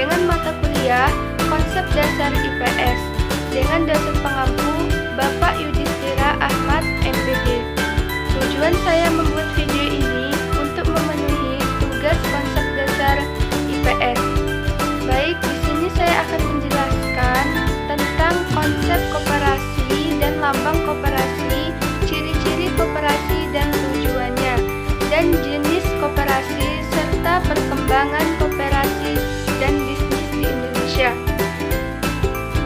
dengan mata kuliah Konsep Dasar IPS dengan dosen pengampu Bapak Yudhistira Ahmad MPD. Tujuan saya membuat video ini untuk memenuhi tugas konsep dasar IPS. Baik, di sini saya akan menjelaskan tentang konsep koperasi dan lambang koperasi, ciri-ciri koperasi dan tujuannya, dan jenis koperasi serta perkembangan koperasi dan bisnis di Indonesia.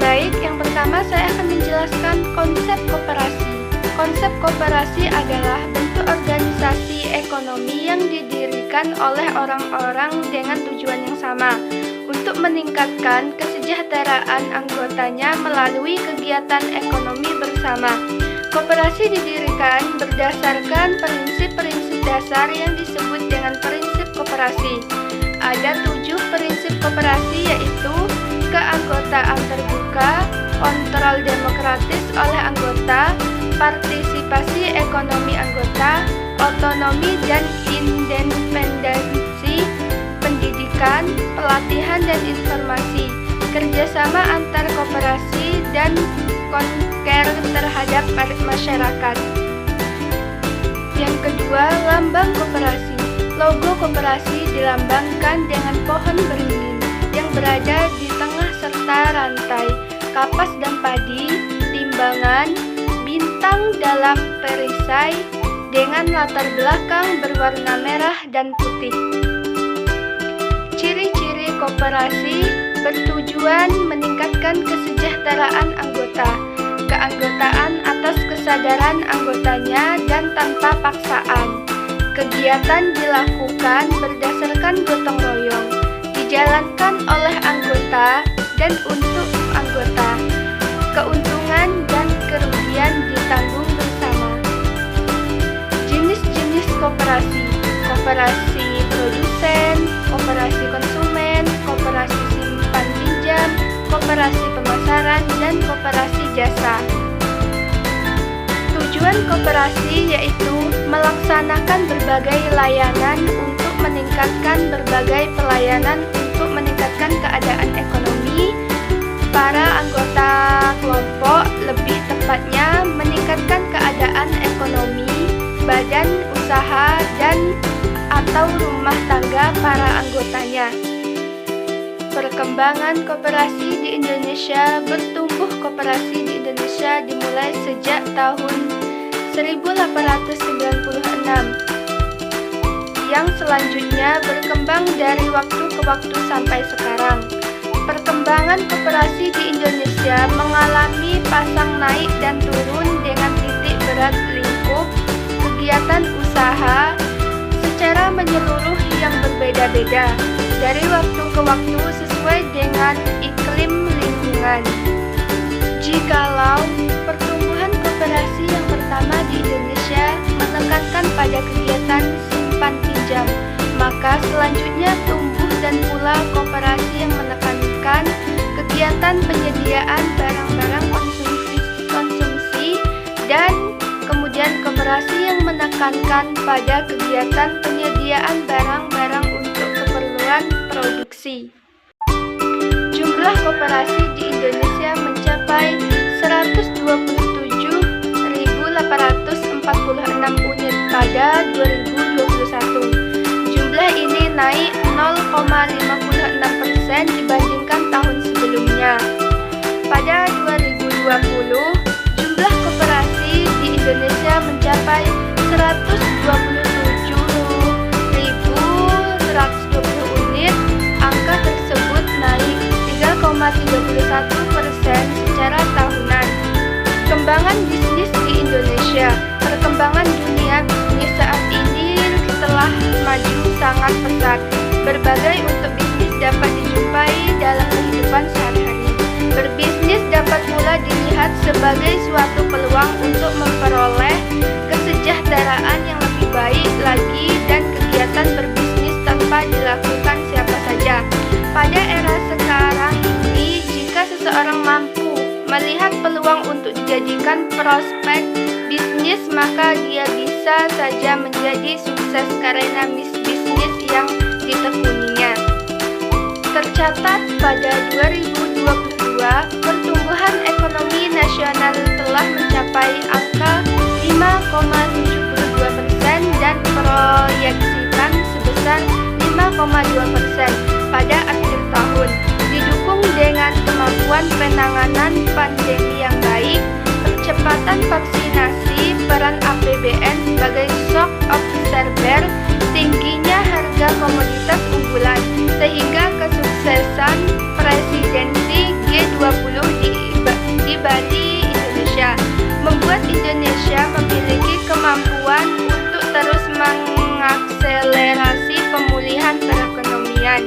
Baik, yang pertama saya akan menjelaskan konsep koperasi. Konsep koperasi adalah bentuk organisasi ekonomi yang didirikan oleh orang-orang dengan tujuan yang sama untuk meningkatkan kesejahteraan anggotanya melalui kegiatan ekonomi bersama. Koperasi didirikan berdasarkan prinsip-prinsip dasar yang disebut dengan prinsip koperasi. Ada 7 prinsip koperasi, yaitu keanggotaan terbuka, kontrol demokratis oleh anggota, partisipasi ekonomi anggota, otonomi dan independensi, pendidikan, pelatihan dan informasi, kerjasama antar koperasi, dan konker terhadap masyarakat. Yang kedua, lambang koperasi. Logo koperasi dilambangkan dengan pohon beringin yang berada di tengah serta rantai, kapas dan padi, timbangan, bintang dalam perisai dengan latar belakang berwarna merah dan putih. Ciri-ciri koperasi bertujuan meningkatkan kesejahteraan anggota, keanggotaan atas kesadaran anggotanya dan tanpa paksaan. Kegiatan dilakukan berdasarkan gotong royong, dijalankan oleh anggota dan untuk anggota. Keuntungan dan kerugian ditanggung bersama. Jenis-jenis koperasi: koperasi produsen, koperasi konsumen, koperasi simpan pinjam, koperasi pemasaran, dan koperasi jasa. Tujuan koperasi yaitu melaksanakan berbagai layanan untuk meningkatkan berbagai pelayanan untuk meningkatkan keadaan ekonomi para anggota kelompok, lebih tepatnya meningkatkan keadaan ekonomi badan usaha dan atau rumah tangga para anggotanya. Perkembangan koperasi di Indonesia. Bertumbuh koperasi di Indonesia dimulai sejak tahun 1896, yang selanjutnya berkembang dari waktu ke waktu sampai sekarang. Perkembangan koperasi di Indonesia mengalami pasang naik dan turun dengan titik berat lingkup kegiatan usaha secara menyeluruh yang berbeda-beda dari waktu ke waktu sesuai dengan iklim lingkungan. Jikalau pertumbuhan koperasi yang pertama di Indonesia menekankan pada kegiatan simpan pinjam, maka selanjutnya tumbuh dan pula koperasi yang menekankan kegiatan penyediaan barang-barang konsumsi dan kemudian koperasi yang menekankan pada kegiatan penyediaan barang-barang untuk keperluan produksi. Jumlah koperasi di Indonesia mencapai 127.846 unit pada 2021. Jumlah ini naik 0,56% dibandingkan tahun sebelumnya. Pada 2020, jumlah koperasi di Indonesia mencapai 127.120 unit. Angka tersebut naik 3,31% secara tahunan. Perkembangan bisnis di Indonesia. Perkembangan dunia bisnis saat ini telah maju sangat pesat. Berbagai untuk bisnis dapat dijumpai dalam kehidupan sehari-hari. Berbisnis dapat pula dilihat sebagai suatu peluang untuk memperoleh kesejahteraan yang lebih baik lagi dan kegiatan berbisnis tanpa dilakukan siapa saja. Pada era sekarang ini, jika seseorang mampu melihat peluang untuk dijadikan prospek bisnis, maka dia bisa saja menjadi sukses karena bisnis yang ditekuninya. Tercatat pada 2022, pertumbuhan ekonomi nasional telah mencapai angka 5,72% dan proyeksikan sebesar 5,2% pada akhir tahun, didukung dengan kemampuan penanganan pandemi yang baik, percepatan vaksinasi, peran APBN sebagai shock absorber, tingginya harga komoditas unggulan, sehingga kesuksesan presidensi G20 di Bali, Indonesia, membuat Indonesia memiliki kemampuan untuk terus mengakselerasi pemulihan perekonomian.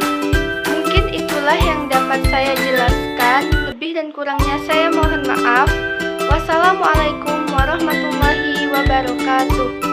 Mungkin itulah yang dapat saya jelaskan, lebih dan kurangnya saya mohon maaf. Wassalamualaikum warahmatullahi wabarakatuh.